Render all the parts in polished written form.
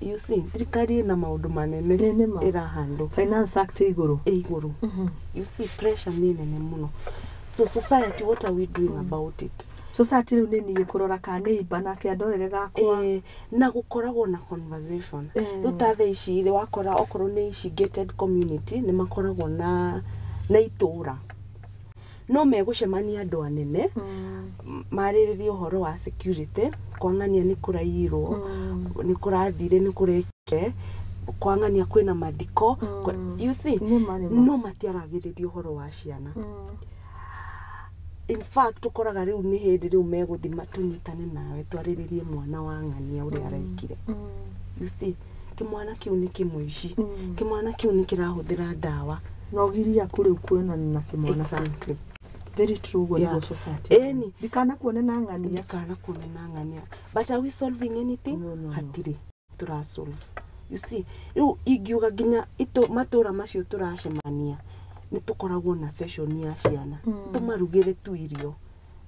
you see thirikari na maundu manene ira handle finance act iguru you see pressure ni nene muno. So society, what are we doing about it? Society ni ni kurora ka neighbor na ke andorere gakwa na gukoragwo na conversation rutathe ici ire wakora okoro ni ici gated community ni makoragwo na itura no megucemania andu anene mariririe uhoro wa security kwangania ni kurairwo ni kurathire ni kureke kwangania kwina madiko you see no matiaragiririe uhoro wa ciana. In fact ukoraga riu ni hindi riu meguthima tunyitane nawe twariririe mwana wa ng'ania uri araikire you see kimwana kiu ni kimwici kimwana kiu ni kirahuthira dawa no giria kuri kwena na kimwana exactly very true when you society dikana kuone na ng'ania but are we solving anything? Hatiri tura solve you see riu ingiuga ginya ito matura macio turacemania ni tukoragwo na session ya ciana tumarugire tu irio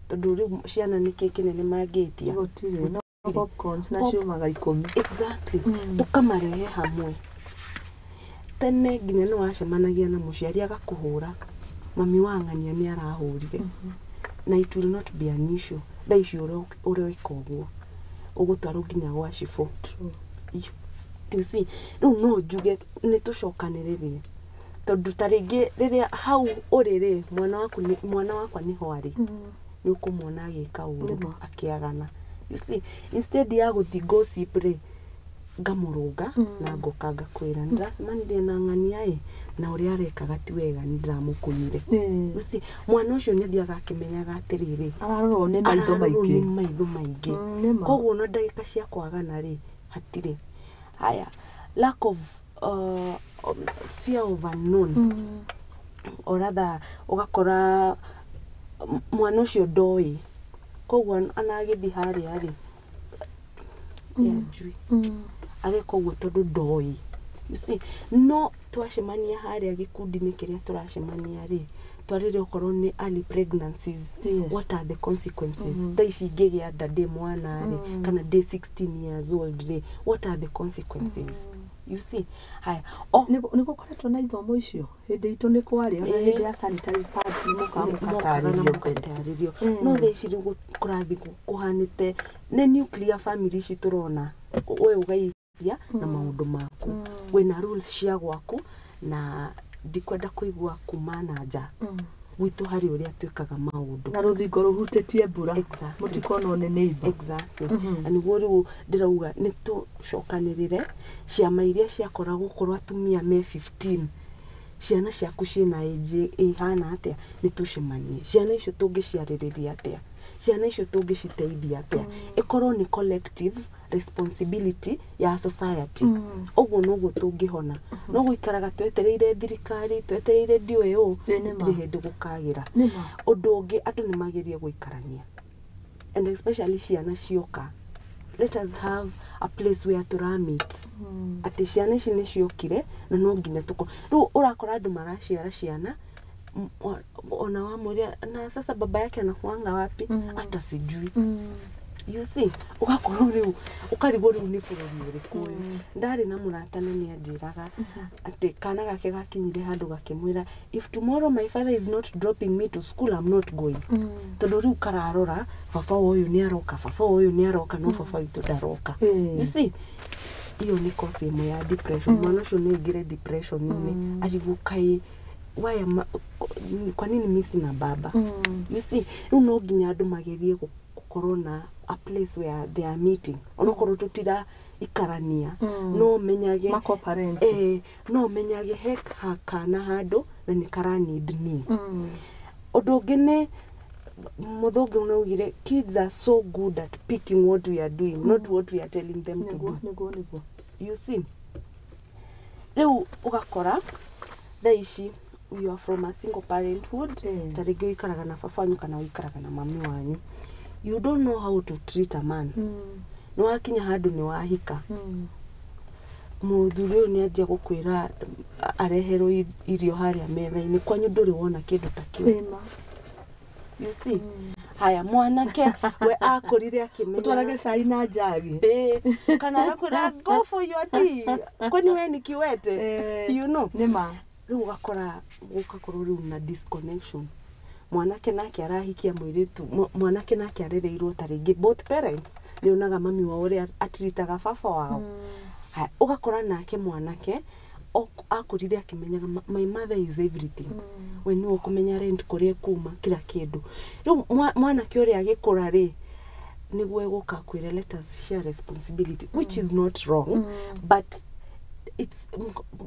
tondu riu ciana ni kinene mangitia no popcorns na ciumaga 10 exactly tukamarehe hamwe tene ginya no wacemanagia na muciari agakuhura mami wa ng'ania ni arahurire na it will not be an issue thaici uri ikogwo ugutwaro ginya gwa cifo you see no juge ni tucokaniririe tondu taringi riria hau uriri mwana wakwa ni hwari ni ukumwona agika uru akiagana you see instead ya guthi gossip ri ngamurunga na ngokanga kwira ndirasimanire na ng'ania na uri arekaga ti wega ndiramukunyire you see mwana ucio ni thiaga akimenyaga atiriri ararorwo ni maitho maingi koguo no ndagika cia kwagana ri hatiri haya lack of fear of unknown or rather ugakora mwana ucio ndoi koguo anagithi hari njui areko guo tondu ndoi you see no twacemania hari gikundi ni kiria turacemania ri twarire ukorwo ni early pregnancies what are the consequences thaici ngigia nda mwana ri kana day 16 years old ri what are the consequences you see haya niko koretwo na ithomo icio hindi itu ni kwari ona hindi ya sanitary pads mukataririo no thaici riu kurathi kuhanite ne nuclear family ici turona we ugaithia na maundu maku wena rules cia gwaku na ndikwenda kuigua kumana nja witu hari uria twikaga maundu na ruthingo ruhutetie mbura mutikona ne neighbor exactly ani gori ndirauga ni tucokanirire ciama iria ciakoragwo korwo atumia me 15 ciana ciaku ciena age ihana atia ni tucemanie ciana icio tungiciaririria atia ciana icio tungiciteithia atia ikorwo ni collective responsibility ya society oguo noguo tungihona no guikaraga twetereire thirikari twetereire ndioyo ndiri hindi gukagira undu ungi andu ni magirie guikarania and especially ciana cioka let us have a place where to meet ati ciana ici ni ciokire na no nginya tuko ru urakora andu maraciara ciana ona wa muria na sasa baba yake anakuanga wapi hata sijui you see ugakorwo riu ukarigwo riu ni bururi uriku ndari na muratana ni anjiraga ati kana gake gakinyire handu gakimwira if tomorrow my father is not dropping me to school I'm not going tondu riu kararora baba uyu ni aroka no baba itu ndaroka you see iyo ni cause imwe ya depression mwana ucio ni ngire depression ni arigukai why kwa nini mimi sina baba you see no nginya andu magerie corona a place where they are meeting onokorwo tutira ikarania no menyage no menyage hakana handu na ni kara need ni undu ngine muthungu unaugire kids are so good at picking what we are doing not what we are telling them to do you see leo ugakora thaici you are from a single parenthood tarigio ikaraga na fafanyu kana ikaraga na mami wanyu you don't know how to treat a man no wakinya handu ni wahika muthuri ni ajia gukwira arehero irio haria metha-ini kwanyu nduri wona kindu ta kiu you see haya mwanake we akorire akimenya utwarage cai na njagi kana arakwira go for your tea kwani we ni kiwete you know nima riu ugakora gukakorwo riu na disconnection mwanake nake arahikia mwiritu mwanake nake arereirwo taringi both parents nionaga mami wa uri atiritaga baba wao ugakora nake mwanake akurire akimenyaga my mother is everything when you kumenya rent kuria kuma kila kindu riu mwanake uri agikura ri niguo eguka kwire let us share responsibility which is not wrong but it's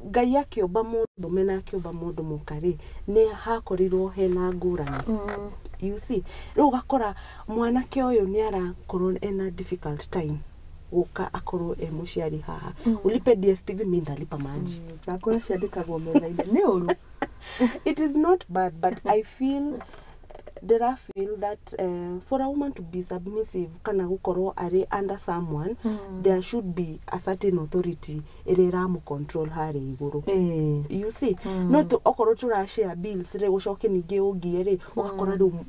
Ngai akiomba mundu mena akiomba mundu mukari ni hakorirwo hena ngurani you see riu ugakora mwanake uyu ni arakorwo ena difficult time uka akorwo muciari haha ulipe DSTV mimi ndalipa maji akora ciandikagwo mena-ini ni uru it is not bad but I feel that for a woman to be submissive kana gukorwo ari under someone there should be a certain authority irera mu control hari iguru you see not okorwo turashare bills re gucoke ningi ungie ri ugakora ru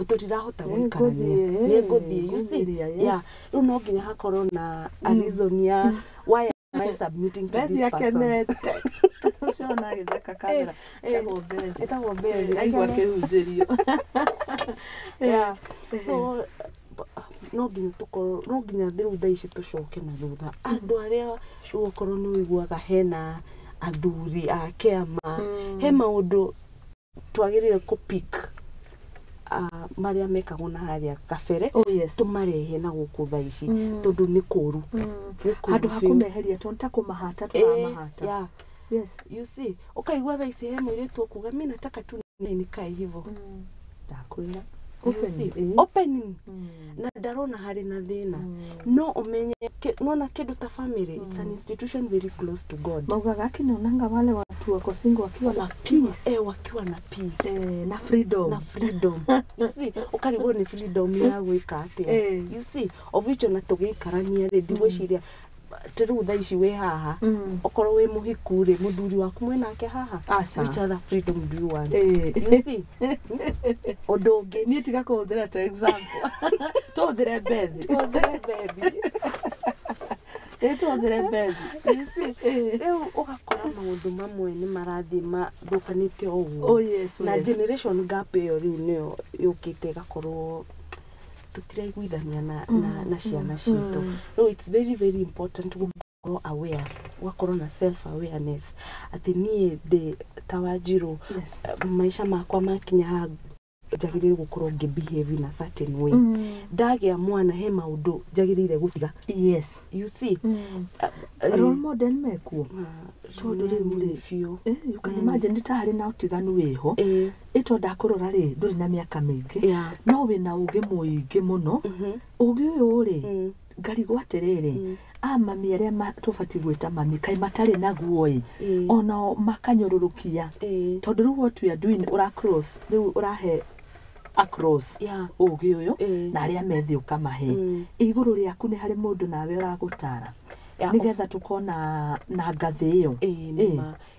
tutirahota guikarania ni nguthie you see yeah ru no nginya hakorwo na a reason ya why am I submitting to this person Shona githaka kamera etagwo Bezi aigua kihunjirio yeah so no nginya thiru thaa ici tucoke na thutha andu aria ukorwo ni wiguaga hena athuri a kiama he maundu twagirire ku pick maria mekagwo na haria kabere tumarehe na guku thaa ici tondu ni kuru handu hakumeheria tonta kumahata turamahata yeah yes you see ukaigua thaa ici he mwiritu kuga mimi nataka tu nikae hivyo ndakwira opening na darona hari na thina no umenye nona kindu ta family it's an institution very close to God maugaga kinaonanga wale watu wako single wakiwa na peace wakiwa na peace na freedom you see ukarigwo ni freedom ya gwika atia you see ovicho na tugikarania ready gwiciria tiru thaa ici we haha okorwo we muhiku ri muthuri waku mwenake haha which other freedom do you want you see odonge ni tiga kuthira to example tuthire bethi you see riu ugakora maundu mamwe ni marathima thukanite oguo na generation gap iyo riu niyo yukite gakorwo tutiraiguithania na ciana citu so it's very very important to go aware wakorwo na self awareness ati nie de tawajiro maisha makwa makinya jagirire gukorwo ngibehave in a certain way ndagia mwana he maundu jagirire guthiga you see role model mekuo tondu riu fio you can imagine nditari na utiganu wiho ito ndakurora ri nduri na miaka mingi no wina ugi muingi muno ugi uyu ri ngari gwaterere mami aria tubati gwita mami kai matari naguo ona makanyorurukia tondu riu what we are doing ura cross riu urahe across ugi uyu na aria methi ukamahe iguru riaku ni hari mundu nawe uragutara nigetha tukona na ngathi iyo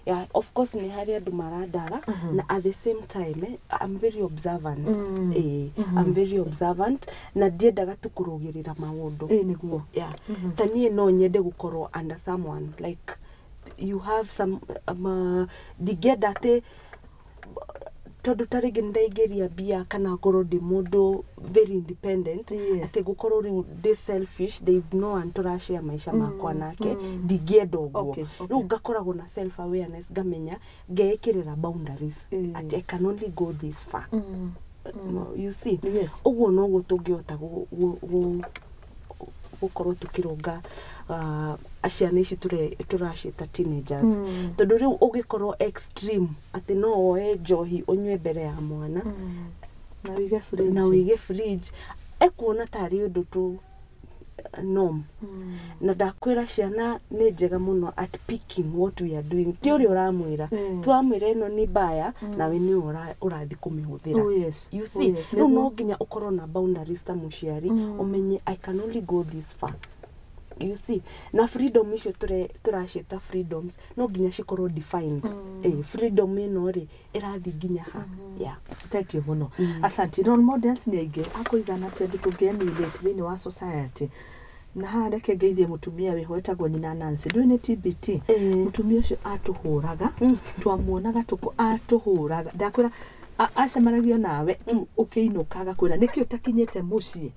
yeah of course ni hari andu maradara na at the same time I'm very observant I'm very observant na ndiendaga tukurugirira maundu niguo tanie no nyende gukorwo under someone like you have some digeda te tondu tarigi ndaigeria bia kana ngoro ndi mundu very independent ase gukorwo ri this selfish there is no one to share maisha makwa nake ndigienda uguo riu ngakoragwo na self awareness ngamenya ngeikirira boundaries at I can only go this far you see uguo no gutungiota gukorwo tukirunga aciana ici turacita teenagers tondu riu ugikorwo extreme ati no oe njohi unywe mbere ya mwana na wige fridge ekuona tari undu tu norm na ndakwira ciana ni njega muno at picking what we are doing ti uri uramwira twamwira ino ni baya na we ni urathi kumihuthira you see no nginya ukorwo na boundaries ta muciari umenye I can only go this far you see na freedom icio turashita freedoms no nginya cikorwo defined freedom ino ri irathi nginya ha yeah. Thank you muno. Asante. Role models ni aige akuigana tendu tungemilate thini wa society na hareke ngeithie mutumia we wetagwo nyina Nancy ndwine TBT mutumia ucio atuhuraga twamuonaga tuko atuhuraga ndakwira acemanagia nawe tu ukiinukaga kwira nikio takinyete mucii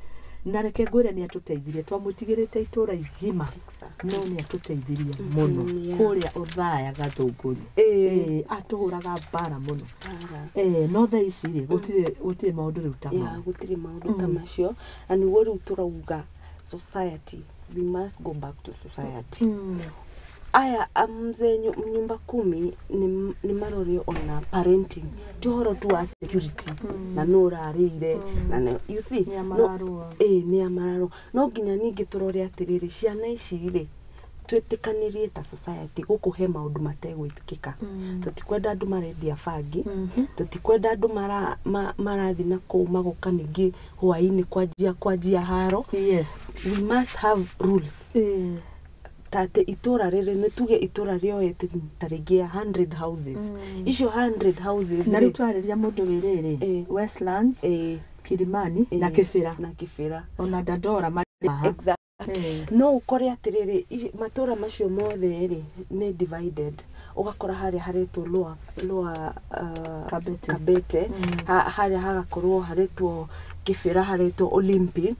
na reke ngwire ni atuteithirie twamwitigirite itura igima no ni atuteithirie muno kuria uthaya gathunguri atuhuraga bara muno no tha ici ri gutire maundu riu ta gutire maundu ta macio na ni wori turauga society we must go back to society aya amze nyumba 10 ni marore ona parenting tihoro tu wa security na nora rire na you see ni amararo no nginya ningi turore atiriri ciana ici ri twetikanirie ta society gukuhe maundu mategwitikika tutikwenda andu marendia fangi tutikwenda andu marathi na kou magoka ningi hwaini kwajia haro yes we must have rules tate itura rere netuge itura rioete taregia 100 houses icio 100 houses na rutwareria mundu wirere Westlands Kilimani na Kibera ona Dandora exactly no ukore atiriri matura macio mothe ri ni divided ugakora haria haretwo loa Kabete haria hagakorwo haretwo Kibera haretwo Olympic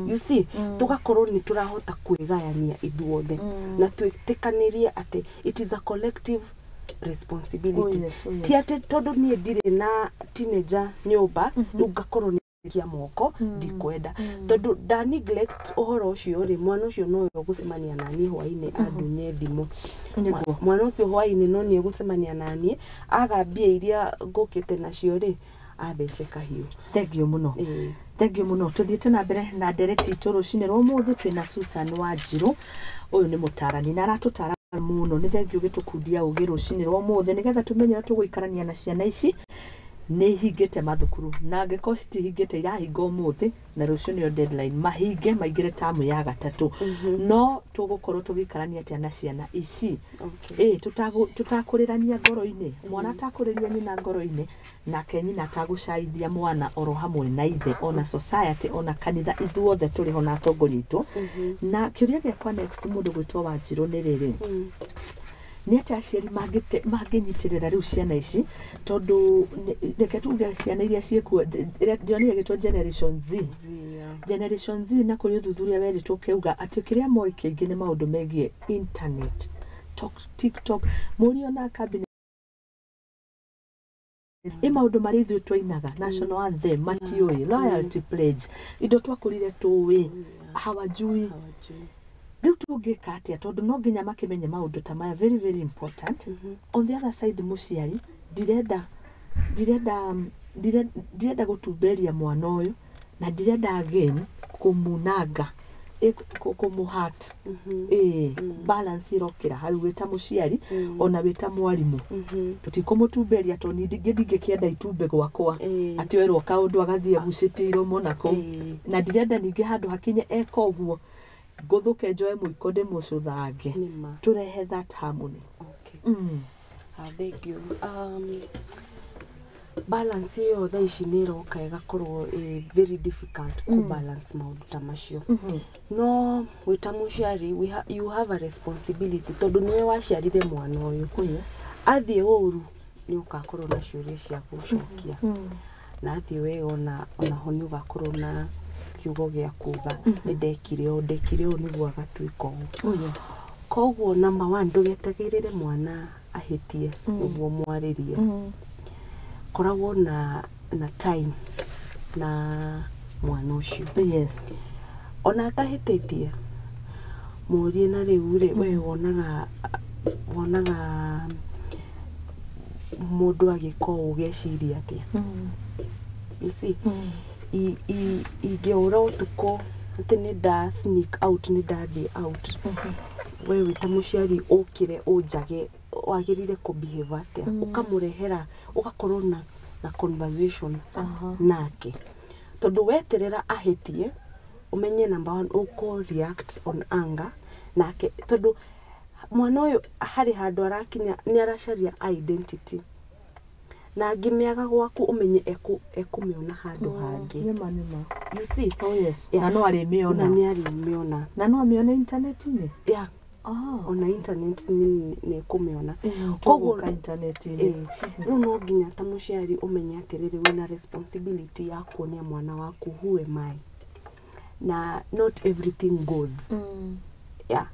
you see tugakorwo ni turahota kwigayania ithuothe na twitikanirie ati it is a collective responsibility ti ati tondu nie ndire na teenager nyumba ugakorwo ni kia moko ndikwenda tondu da neglect uhoro ucio ri mwana ucio no gucemania nani hwaine andunye thimo mwana ucio hwaine no ni gucemania nani agambia iria ngukite nacio ri athece kahiu. Thank you muno. Thank you muno. Tuthiete na mbere na ndereti itoro cine ro muthe twina Susan Wanjiru uyu ni mutarani na aratutara muno ni thank you gitukundia ugiru cine ro muthe nigetha tumenye tuguikarania na ciana ici ni hingite mathukuru na ngeko citihingite irahingo muthe na rucio ni deadline mahinge maigire tamu ya gatatu no tugukorwo tugikarania atia na ciana ici tutakurirania ngoro-ini mwana takuriria nyina ngoro-ini na kenyina tagucaithia mwana oro hamwe na ithe ona society ona kanitha ithuothe turi ho na atongoritwo na kiuria giakwa next mundu gwitwo Wanjiru ni riri ni ati aciari manginyitirira riu ciana ici tondu reke tuge ciana iria ciekuo ndionire gitwa generation Z generation Z na kuri uthuthuria weritwo keuga ati kiria moi kingi ni maundu megie internet TikTok murio na cabinet maundu mari ithuĩ twainaga national anthem matioi loyalty pledge indo twakurire tuwi hawajui riu tungika atia tondu no nginya makimenye maundu ta maya very very important on the other side muciari ndirenda gutumberia mwana uyu na ndirenda again kumunanga kumuhat balance irokira hau wita muciari ona wita mwarimu tutikumutumberia tondu ndingikienda itumbe gwakwa ati werwo kaundu agathie gucitiro monako na ndirenda ningi handu hakinye eka uguo nguthuke njoe muiko ndimucuthange turehe that harmony. Thank you. Balance yo tha ici ni roka igakorwo very difficult to balance maundu ta macio no wita muciari you have a responsibility tondu niwe waciarire mwana uyu athie uru ni ugakorwo na ciuria cia gucokia na athie wega ona ho ni ugakorwo na kiugo gia kuga ndekire o niguo agatuika koguo number 1 ndugetegirire mwana ahitie niguo mwaririe koragwo na time na mwana ucio ona atahititie murie na riu ri we wonaga mundu agiko ugeciria atia you see igeura utuko ati ni da sneak out ni dathi out we wita muciari ukire unjage wagirire ku behave atia ukamurehera ugakorwo na conversation nake tondu weterera ahitie umenye number 1 uko react on anger nake tondu mwana uyu hari handu arakinya ni aracaria identity na ngimiaga gwaku umenye ekumiona handu hangi nima you see oh yes yeah. Na no arimiona na ni arimiona na no amiona internet-ini yeah ona internet ni kumiona koguo internet-ini no nginya ta muciari umenye atiriri wina responsibility ya kuonia mwana waku who am I na not everything goes yeah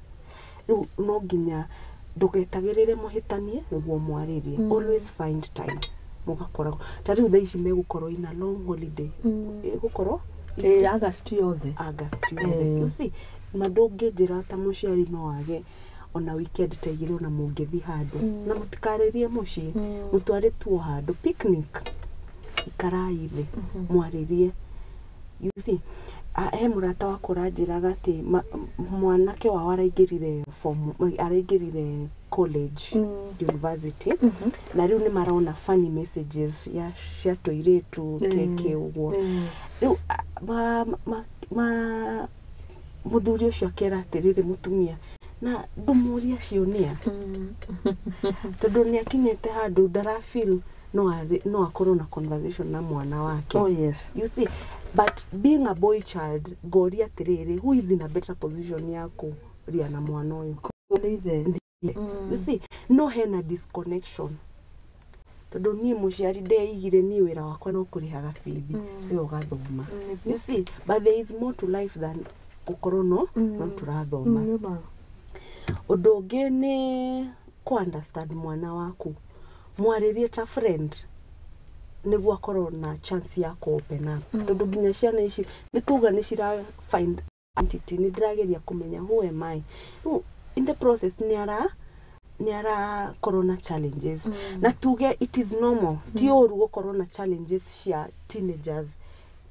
no nginya ndũgetagĩrĩre mũhĩtanie nĩguo mwarĩrie always find time mugakoragwo ta rĩu thaa ici megũkorwo ina long holiday gũkorwo August yothe you see na ndũngĩnjĩra ta mũciari no wage ona weekend ta igĩrĩ ona mũngĩthiĩ handũ na mũtikarĩrie mũciĩ mũtware tuo handũ picnic ikarai thĩ mwarĩrie you see he murata wakwa aranjĩraga atĩ mwanake wao araingĩrire college university na rĩu nĩ marona funny messages cia tũirĩtu keke ũguo rĩu mũthuri ũcio akera atĩrĩrĩ mũtumia na ndũmũria cionia tondũ nĩ akinyĩte handũ ndarafeel no akorwo na conversation na mwana wake oh yes you see but being a boy child goria atiriri who is in a better position ya kuria na mwana uyu you see no hena disconnection tondu nie muciari ndeigire nie wira wakwa no kurihaga bithi sio gathoma you see but there is more to life than gukorwo no turathoma undu ungi ni ku understand mwana waku mwaririe ta friend niguo akorwo na chance ya ku open up tondu nginya ciana ici nituga ni cira find identity ni ndirageria kumenya who am I in the process ni ara corona challenges na tuge it is normal ti oru gukorwo na challenges cia teenagers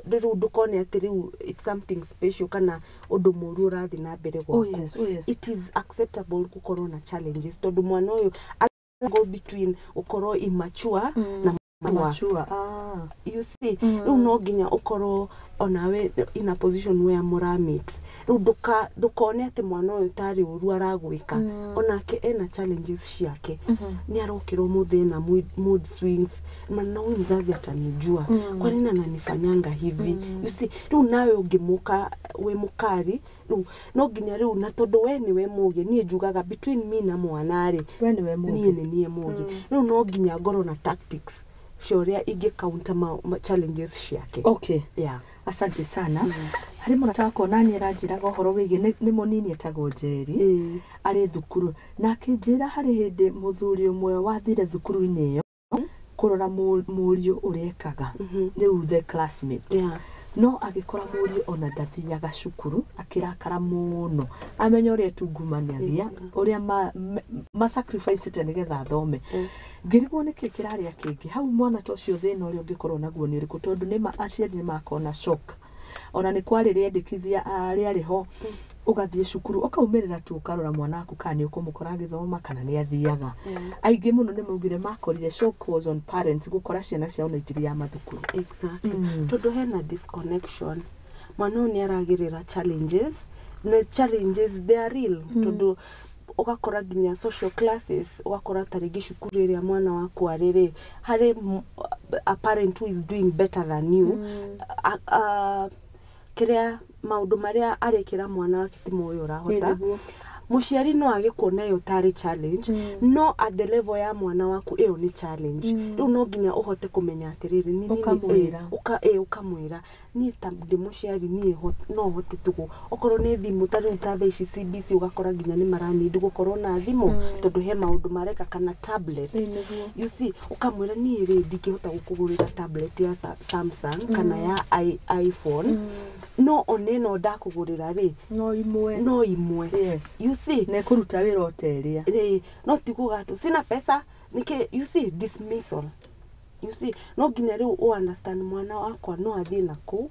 riu ndukone ati riu it's something special kana undu muru urathi na mbere gwaku it is acceptable gukorwo na challenges tondu mwana uyu go between ukorwo immature na mature you see riu no nginya ukorwo onawe in a position where muramit riu ndukone ati mwana uyu tari uru aragwika onake ena challenges ciake ni arokirwo muthina mood swings na huyu mzazi atanijua kwa nini ananifanyanga hivi you see riu nawe ungimuka we mukari riu no nginya riu na tondu we ni we muge nie njugaga between me na mwana ri we ni we muge nie muge riu no nginya ngoro na tactics shoria ige counter challenges ciake okay yeah asante sana hari murata wako nani aranjiraga uhoro wigi ni munini etagwo Njeri ari thukuru na akinjira hari hindi muthuri umwe wathire thukuru-ini iyo kurora muriu urekaga riu the classmate yeah no agikora muriu ona ndathiaga cukuru akirakara muno amenya uria tungumanagia uria ma sacrifice te nigetha athome ngirigwo niki kiraria kingi hau mwana tocio thina uria ungikorwo naguo ni uriku tondu ni aciari ni makona shock ona ni kwari riendekithia ari ariho ugathie cukuru ukaumirira tu ukarora mwana waku kani ukumukora agithoma kana ni athiaga aingi muno ni maugire makorire shock was on parents gukora ciana ciao na itiri ya mathukuru exactly tondu hena disconnection mwana ni aragirira challenges na challenges they are real tondu ugakora ginya social classes ugakora tarigi cukuru iria mwana waku ariri hari a parent who is doing better than you kiria maundu maria arekira mwana wake timo uyu urahota muciari no age kuona yo tari challenge no at the level ya mwana waku iyo ni challenge riu no nginya uhote kumenya atiriri ni ukamwira ni tamde muciari ni no hote tugo okorwo ni thimu tari utathe ici CBC ugakora nginya ni marani gukorwo na thimu tondu he maundu mareka kana tablet you see ukamwira ni ri ndingihota gukugurira tablet ya Samsung kana ya iPhone no oneno ndakugurira ri no imwe yes you see ne kuruta wira oteria no tikuga tu sina pesa nike you see dismissal you see no nginya riu understand mwana wakwa no athie naku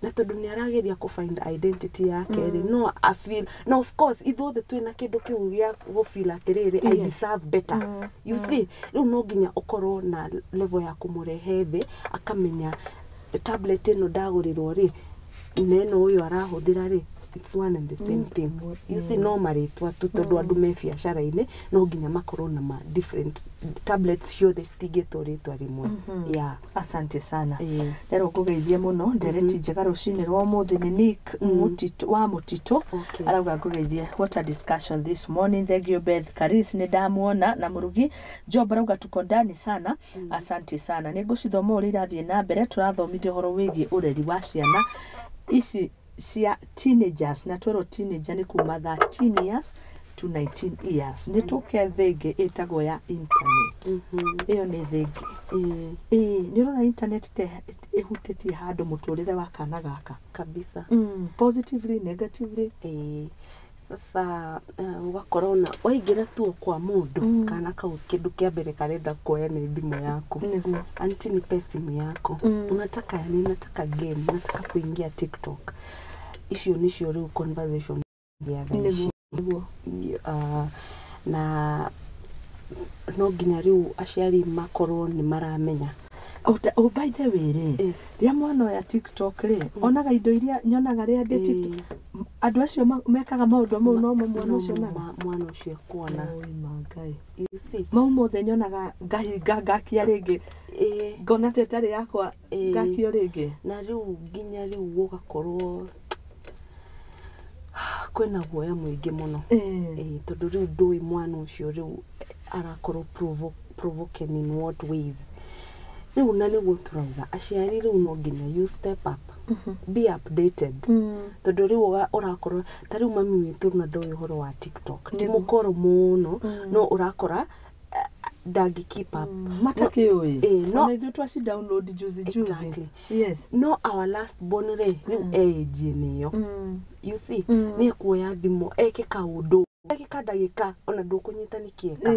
na tondu ni arageria ku find identity yake no I feel no of course itho the twina kindu kiu gya go feel atiriri I deserve better you see riu no nginya ukorwo na level ya kumurehe thi akamenya tablet ino ndagurirwo ri neno uyu arahuthira ri it's one and the same thing. You see, no maritwa tu tondu andu me biacara-ini no nginya makorwo na ma different tablets ciothe citigĩtwo rĩtwa rĩmwe. Yeah. Asante sana. Rero ngugeithie muno ndereti njega rucini rwa muthi ni Nick Mutito arauga ngugeithie. What a discussion this morning. Thank you Beth Karis ni ndamuona na murugi Job arauga tuko ndani sana. Asante sana. Ni ngucithoma uri irathie na mbere turathomithia horo wigie ureri wa ciana ici cia teenagers na twero teenager ni kuma 13 years to 19 years. Ni tuke thenge itagwo ya internet. Iyo ni thenge. Ni rona internet te ihutĩtie handũ mũtũrĩre wa kana gaka kabisa. Positively, negatively. Sasa ugakorwo na waingĩra tu kwa mũndũ kana kau kĩndũ kĩa mbere karenda kuoya nĩ thimũ yaku. Anti nipe simu yako. Unataka nini? Unataka game, unataka kuingia TikTok. Icio nicio rĩu conversation ya na no nginya rĩu aciari makorwo nĩ maramenya. Oh, by the way, ria mwana ya TikTok ri onaga indo iria nyonaga ria de TikTok andu acio mekaga maundu mau no mwana ucio naga mwana ucio kuona mangai. You see, mau mothe nyonaga ngakia ringi ngona tetari yakwa ngakio ringi na riu nginya riu gugakorwo kwena guoya muingi muno tondu riu ndui mwana ucio riu arakorwo provoking in what ways. Riu na niguo turauga aciari riu no nginya you step up, be updated. Tondu riu urakorwo ta riu mami witu na ndoi horo wa TikTok ti mukoro muno no urakora dangi keep up matake oi no ithu twaci download juicy. Exactly. Yes, no our last born re riu age niyo. You see, ni kuoya thimo eke kaundu eke ndagika ona ndukunyita ni kieka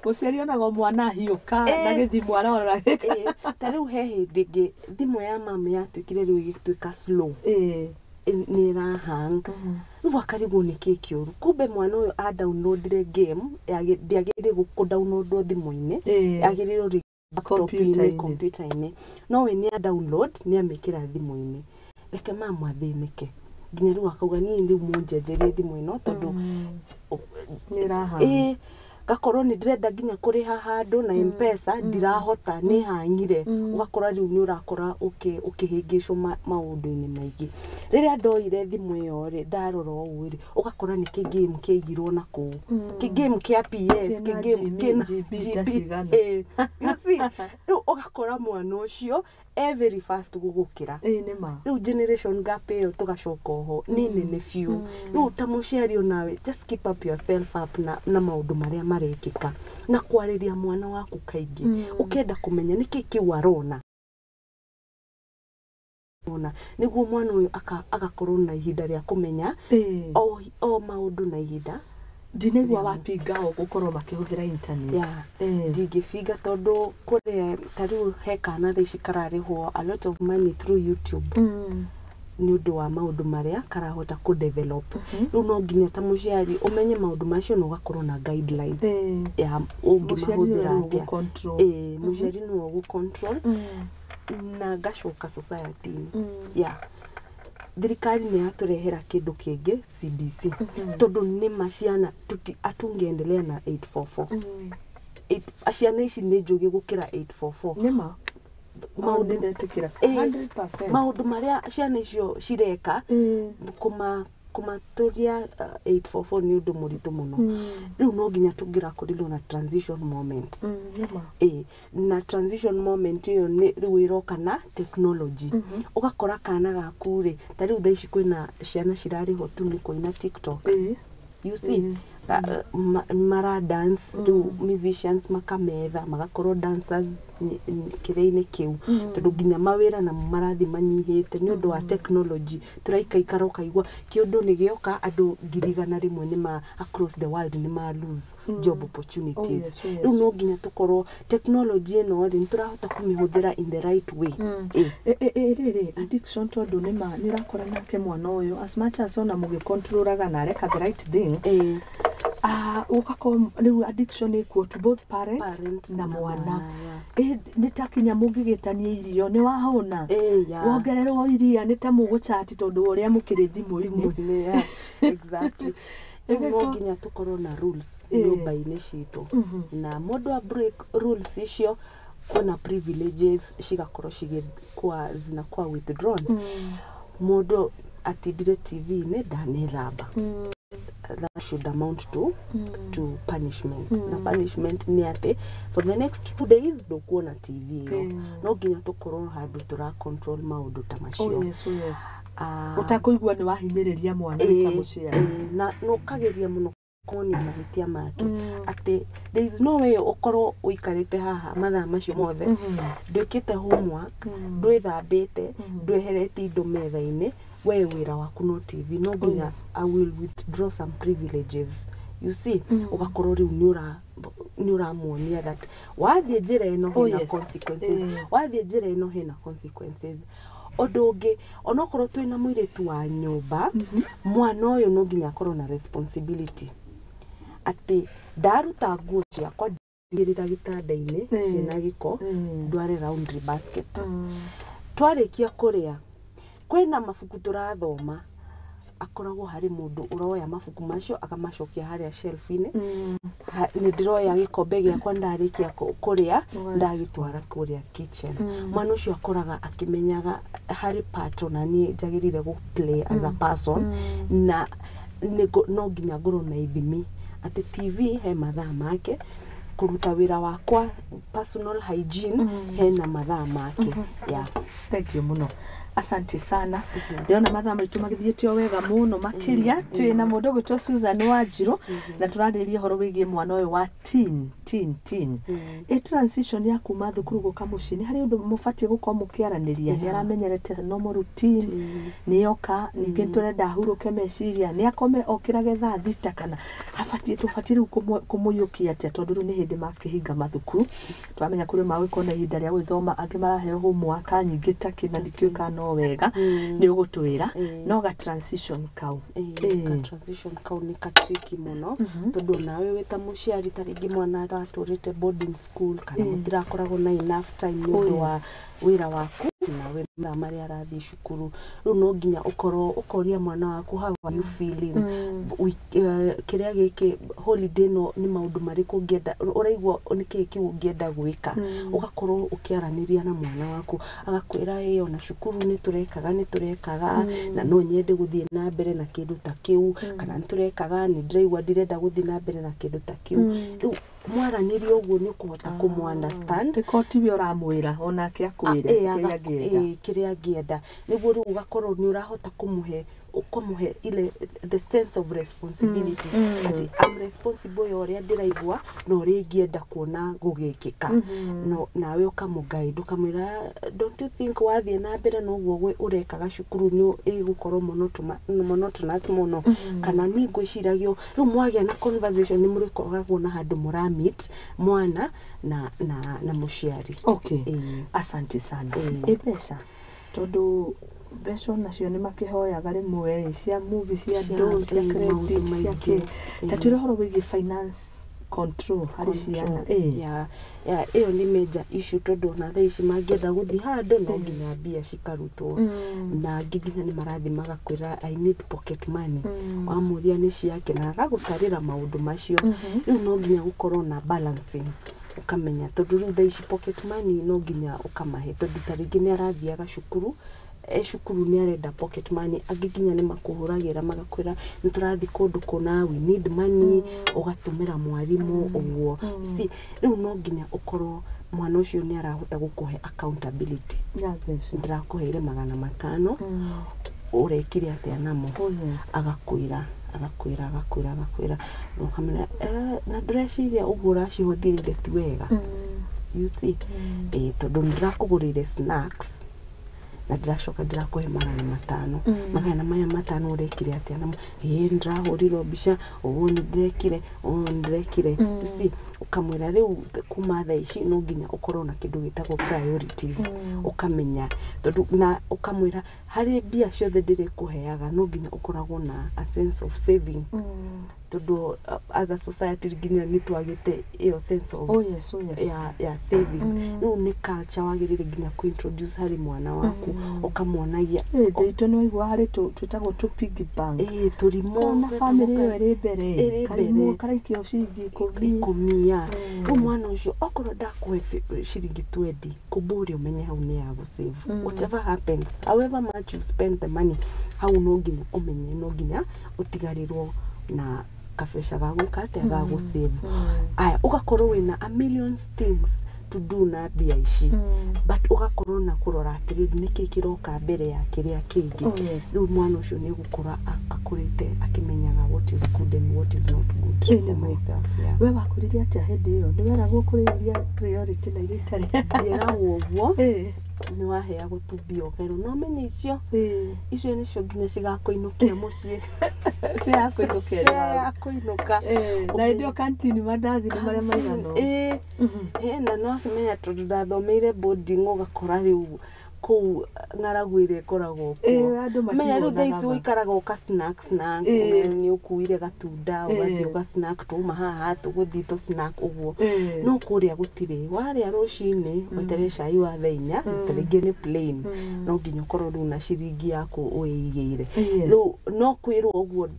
muciari onaga mwana hiuka na githimo arora ta riu he hindi ngi thimo ya mama yatuikire riu igituika slow ni ra hang riu akarigwo ni kikiuru kumbe mwana uyu a downloadire game ndiagire ku download thimo-ini agiriro computer-ini no we ni a download ni amikira thimo-ini reke mama athinike nginya riu akauga ni ndi munjenjerie thimu ino tondu ni raha gakorwo ni ndirenda nginya kuriha handu na M-Pesa ndirahota ni hangire ugakora riu ni urakora ukihingicwo maundu-ini maigi riria ndoire thimu iyo ri ndarora ugu ri ugakora ni ki game kiigirwo na ku ki game kia PS ki game kina GB you see riu ugakora mwana ucio very fast gugukira nima riu generation gap iyo tugacoka ho ni nene few riu ta muciari onawe just keep up yourself up na maundu maria marekika na kwariria mwana waku kaingi ukenda kumenya niki kiwarona niguo mwana uyu agakorwo na ihinda ria kumenya o maundu na ihinda ndinegwa wapingao gukorwo makihuthira internet ndingifinga tondu kuri tariu hekana thaici kararihwo a lot of money through YouTube ni undu wa maundu maria karahota ku develop riu no nginya ta muciari umenye maundu macio no gakorwo na guideline ya ungimahũthĩra atia muciari no gu control na gacoka society thirikari ni yaturehera kindu kingi CBC tondu ni maciana atungiendelea na 844 aciana ici ni njugi gukira 844 nima maundu ndetikira 100% maundu maria ciana icio cireka kumaturia 844 ni undu muritu muno riu no nginya tungira kurirwo na transition moment na transition moment iyo ni riu iroka na technology ugakora kana gaku ri ta riu thaici kwina ciana cirariho tu ni kuina TikTok you see mara dance riu musicians makametha magakorwo dancers kire-ini kiu tondu nginya mawira na marathi manyihite ni undu wa technology turaikaikara ukaigwa kiundu ni gioka andu ngirigana rimwe ni ma across the world ni ma lose job opportunities riu no nginya tukorwo technology ino ri turahota kumihuthira in the right way addiction tondu ni rakora nake mwana uyu as much as ona mugi controlaga na reka the right thing ukako riu addiction ikuo to both parent na mwana nitakinya mungigitania irio ni wahona wongererwo iria ni ta muguchati tondu uria mukiri thimu-ini exactly no nginya tukorwo na rules nyumba-ini citu na mundu a break rules icio kuna privileges cigakorwo zinakuwa withdrawn mundu atindire TV-ini ndanethamba that should amount to punishment na punishment ni ati for the next 2 days ndukuona TV no nginya tukorwo handu tura control maundu ta macio yes utakuigua ni wahinyiriria mwana ta muciari na no kageria muno kuonia mahitia make ati there is no way ukorwo uikarite haha mathaa macio mothe ndwikite homework ndwithambite ndweherete indo metha-ini we wira waku no TV no nginya I will withdraw some privileges you see ugakorwo riu ni uramuonia that wathie njira ino hena consequences wathie njira ino hena consequences odonge onokorwo twina muiretu wa nyumba mwana uyu no nginya akorwo na responsibility ati ndaruta nguo ciakwa ndirira gitanda-ini cina giko ndware laundry basket twarikia kuria kwina mabuku turathoma akoragwo hari mundu uroya mabuku macio akamacokia haria shelf-ini ni ndiroya gikombe giakwa ndarikia kuria ndagitwara kuria kitchen mwana ucio akoraga akimenyaga hari part ona ni njagirire go play as a person na no nginya ngoro na ithimi ati TV he mathaa make kuruta wira wakwa personal hygiene hena mathaa make thank you muno asante sana ndiona mathaa maitu magithiĩte wega muno makiria twina mundu gwitwo Susan Wanjiru na turariria horo wigie mwana uyu wa teen transition ya kuma thukuru guka muciĩ hari undu mubatie gukorwo mukiaraniria ni aramenyerete normal routine ni oka ningi turenda huruke meciria ni akome okirage thaa thita kana tubatie riu kumuyukia atia tondu riu ni hindi makihinga mathukuru twamenya kuri mawiko na ihinda ria gwithoma angi maraheo homework nyingi takina ndikio no wega ni ugutwira no ga transition kau transition kau ni katriki muno tondu nawe wita muciari taringi mwana araturite boarding school kana mutirakoragwo na enough time nundu wa wira waku nawe na maria arathi cukuru riu no nginya ukoria mwana waku how are you feeling kiria giki holiday no ni maundu mariku ngienda uraigwa ni kiki ungienda gwika ugakorwo ukiaraniria na mwana waku agakwira ona cukuru ni turekaga na no nyende guthie na mbere na kindu ta kiu kana nturekaga ni ndiraigwa ndirenda guthie na mbere na kindu ta kiu riu mwaraniria uguo ni ukuhota kumu understand tekoti we uramwira ona ke akwire kiria ngienda niguo riu ugakorwo ni urahota kumuhe ile the sense of responsibility ati I'm responsible yoria ndiraigwa no ringienda kuona gugikika no nawe ukamuguide ukamwira don't you think wathie na mbere no guo urekaga cukuru ni igukorwo monotonous muno kana ni ngwiciragio riu mwagia na conversation ni murikoragwo na handu muramit mwana na muciari asante sana epesa tondu beso nacio ni makihoyaga rimwe cia movie cia do cia credit cia ke tatire horo wigi finance control hari ciana iyo ni major issue tondu na thaici mangienda guthi handu no nginya mbia cikarutwo na nginya ni marathi magakwira I need pocket money wamuria ni ciake na agagutarira maundu macio riu no nginya gukorwo na balancing ukamenya tondu riu thaici pocket money no nginya ukamahe tondu taringi ni arathiaga cukuru cukuru ni arenda pocket money agiginya ni makuhuragira magakwira niturathi kundu kuna we need money ugatumira mwarimu uguo si riu no nginya ukorwo mwana ucio ni arahota gukuhe accountability ndirakuheire 500 urekire atia namo agakwira ukamenya na ndreciria ugura cihuthirire ti wega you see tondu ndirakugurire snacks na ndiracoka ndirakuhe 500 magana maya 5 urekire atia namo ndirahurirwo mbica uguo ndirekire si ukamwira riu kuma thaa ici no nginya ukorwo na kindu gitagwo priorities ukamenya tondu na ukamwira hari mbia ciothe ndirikuheaga no nginya ukoragwo na a sense of saving tondu as a society nginya ni twagite iyo sense of ya saving no ni culture wagirire nginya ku introduce hari mwana waku ukamuonagia ndito no igwa hari twitagwo tu piggy bank turimo na family yo eri mbere karimo karaikio ciringi 10 ya umwana ucio okoro ndakuhe ciringi 20 kuburi umenye hau ni ya save whatever happens however much you spend the money hau no nginya umenye no nginya utigarirwo na kafesha gagwika atia gagusave aya ugakorwo wina a million things to do na bia ici but ugakorwo na kurora atiri niki kiroka mbere ya kiria kingi riu mwana ucio ni gukura akurite akimenyaga what is good and what is not good for myself we wakuriria atia hindi iyo ni wera gukuriria priority na ile itari njira uguo ni wahea gutubio kero no menye icio icio ni cio nginya cigakuinukia mucii cigakuinuka na ndio kantini mandathi ni maria maigano na no akimenya tondu ndathomeire boarding ugakora riu kuu ng'araguire koragwo kuo menya riu thaici uikaraga uka snacks na ni ukuire gatunda ugathi uga snack tuma haha tuguthi to snack uguo no kuria gutire waria rucini wetere cai wa thainya tarige ni plain no nginya korwo riu na ciringi yako uigire riu no kwirwo uguo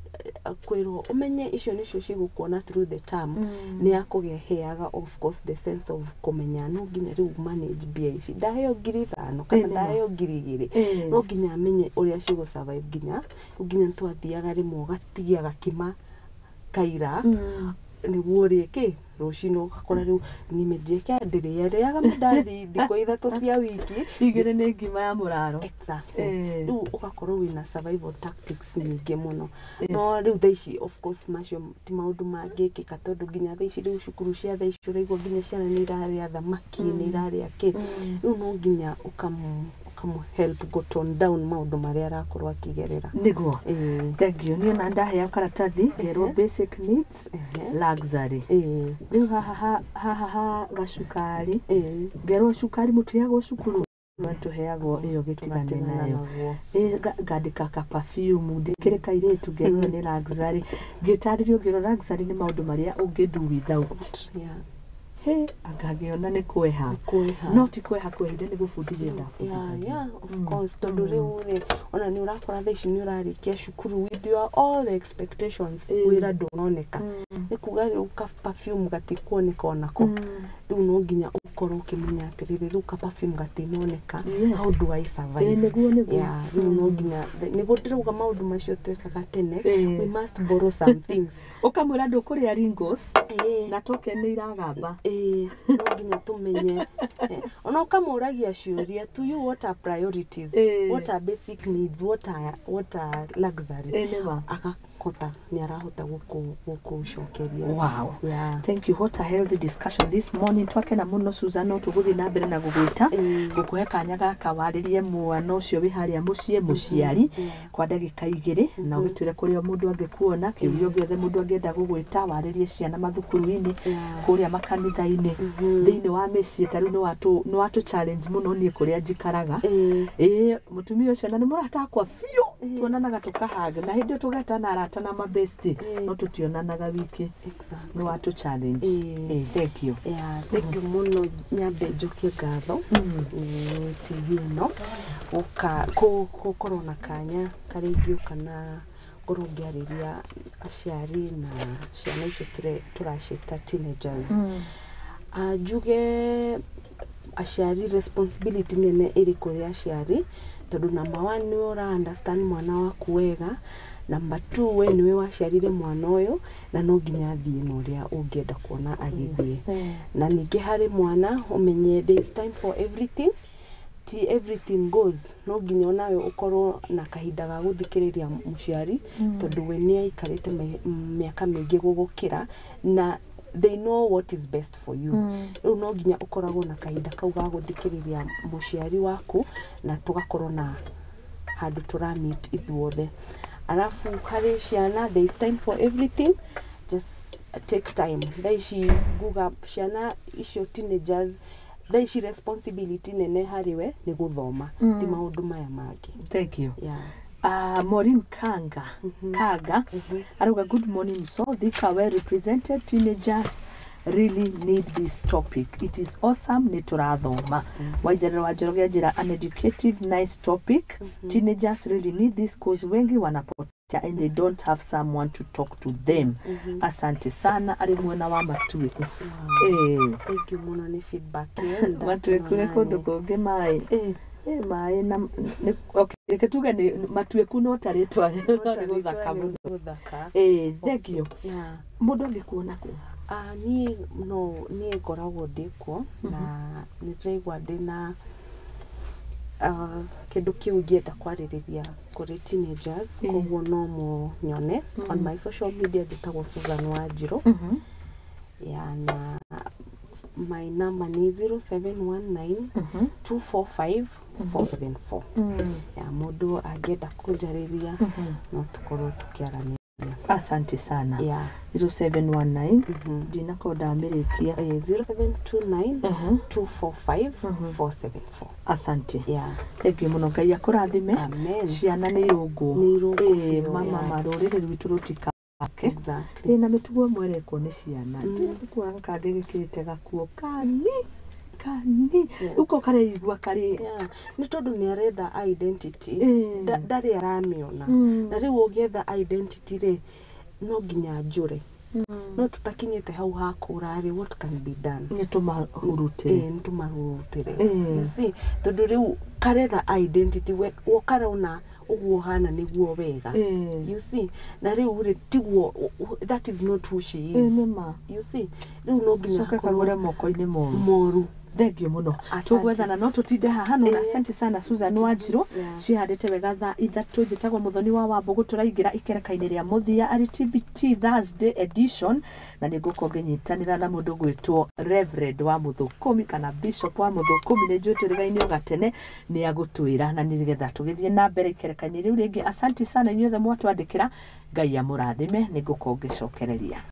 kwirwo umenye icio nicio cigukuona through the term ni akugeheaga of course the sense of kumenya no nginya riu manage bia ici ndaheo 5,000 kana ndaheo 2,000 no nginya amenye uria cigo survive nginya twathiaga rimwe ugatigia gakima kaira niguo riki rucino ukakora riu nimejieka ndiriaga mudathi thiko 3 cia wiki igire ni ngima ya muraro exactly riu ugakorwo wina survival tactics nyingi muno no riu thaici of course macio ti maundu mangikika tondu nginya thaici riu cukuru cia thaici uraigwa nginya ciana ni iraria thamaki ni iraria ki riu no nginya ukamu help go tone down maundu maria arakorwo akigerera niguo thank you niona ndahea karatathi gero basic needs luxury riu haha gacukari gero cukari mutiagwo cukuru matuheagwo iyo gitigane nayo ngandika ka perfume ndikire kairitu gero ni luxury gitaririo gero luxury ni maundu maria ungidu without agagiona ni kweha no ti kweha kwehinde ni gufundithia yeah of course tondu riu ona ni urakora thaici ni urarikia cukuru with your all the expectations wira ndoneka ni kuga riu ka perfume gatikuoneka onako riu no nginya ukorwo ukimenya atiriri riu ka perfume gatinoneka how do I survive niguo riu no nginya niguo ndirauga maundu macio twekaga tene we must borrow some things ukamwira ndukuria ringos na token ni iragamba no nginya tumenye ona ukamuragia ciuria to you what are priorities what are basic needs what are luxury akahota ni arahota gukushokeria wow thank you what a healthy discussion this morning twakena muno Suzano tuguthi na mbere na gugwita gukuhe kanya gaka waririe mwana ucio wi haria mucie muciari kwa ndagika 2 na ugitwire kuria mundu angikuona kiurio giothe mundu angienda gugwita waririe ciana mathukuru-ini kuria makanitha-ini thiini wa micii tariu no watu challenge muno ni kuria njikaraga mutumia ucio na ni muratakwa fiu tuonanaga tukahaga na hindi tugetana arata na mabesti no tutionanaga wiki no watu challenge thank you thank you muno nyambe njukie ngatho TV no uka na kanya karingio kana ngorungiariria aciari na ciana icio turacita teenagers njuge aciari responsibility nene iri kuri aciari tondu number 1 ni ura understand mwana waku wega number 2 we niwe waciarire mwana uyu na no nginya athie no ria ungienda kuona agithie na ningi hari mwana umenye there is time for everything ti everything goes no nginya nawe ukorwo na kahinda ga guthikiriria muciari tondu we ni aikarite miaka mingi gugukira na they know what is best for you no nginya ukoragwo na kahinda kau ga guthikiriria muciari waku na tugakorwo na handu turamit ithuothe alafu hari ciana there is time for everything just take time thaici guga ciana icio teenagers thaici responsibility nene hariwe ni guthoma ti maundu maya mangi thank you Maureen Kanga arauga good morning, so Thika well represented, teenagers really need this topic, it is awesome, ni turathoma Waithera wa Njoroge njira an educative nice topic, teenagers really need this cause wengi wanapotea and they don't have someone to talk to them. Asante sana ari mwena wa Matueku. Thank you muno ni feedback Matueku ni kundu kungi mai mai na okay ketuga ni Matueku no taritwa guthaka guthaka thank you mundu ngikuona ku ni ngoragwo ndiko na ni ndaigua ndina kindu kiu ngienda kwaririria kuri teenagers koguo no mu nyone on my social media nditagwo Susan Wanjiru na my number ni 0719 245 474 ya mundu angienda kunjariria no tukorwo tukiarania. Asante sana 0719 dina koda amerikia 0729 245 474. Asante thank you muno Ngai akurathime ciana ni rungu mama marorire rwitu rutika exactly na mitugo mwereko ni ciana ndikuwa kage gikirite gakuo kani uko kare igwa kare ni tondu ni aretha identity ndari aramiona na riu ugetha identity ri no nginya njure no tutakinyite hau hakura ri what can be done ni tumahurutire you see tondu riu karetha identity wokarona uguo hana niguo wega you see na riu ri tiguo that is not who she is you see riu no nginya kagore moko-ini moru. Thank you muno. Tugwethana no tutinde haha no asante sana Susan Wanjiru. Cihandite wega tha ithatu njitagwo Muthoni wa Wambugu turaingira ikereka-ini ria muthia ari TBT Thursday edition na niguko nginyitanira na mundu gwitwo Reverend wa Muthukumi kana Bishop wa Muthukumi ni njutwe riga-ini ugatene ni agutwira na nigetha tugithie na mbere ikereka-ini riu ringi. Asante sana inyuothe mwatwandikira Ngai amurathime niguko ngicokereria.